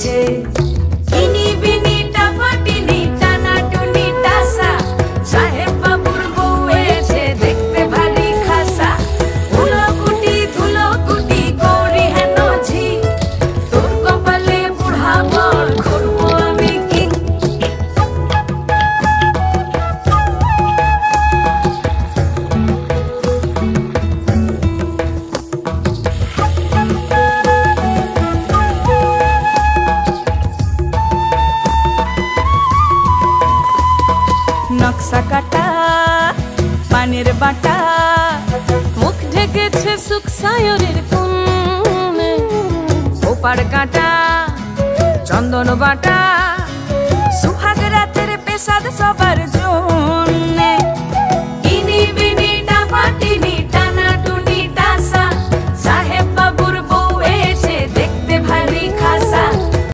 হয়েছে। কিনি বিনি টাপাটিনি টানা টুনি টাসা, সাহেব বাবুর বউ হয়েছে দেখতে ভারী খাসা। ধুলো কুটি গৌরী হেন ঝি, তোর কপালে বুড়া বর করবো আমি কি। নকশা কাটা পানের বাটা, মুখ ঢেকেছে সুখ সায়রের কোণে। ওপার কাটা চন্দন বাটা, সুহাগ রাতের পেশাদ সব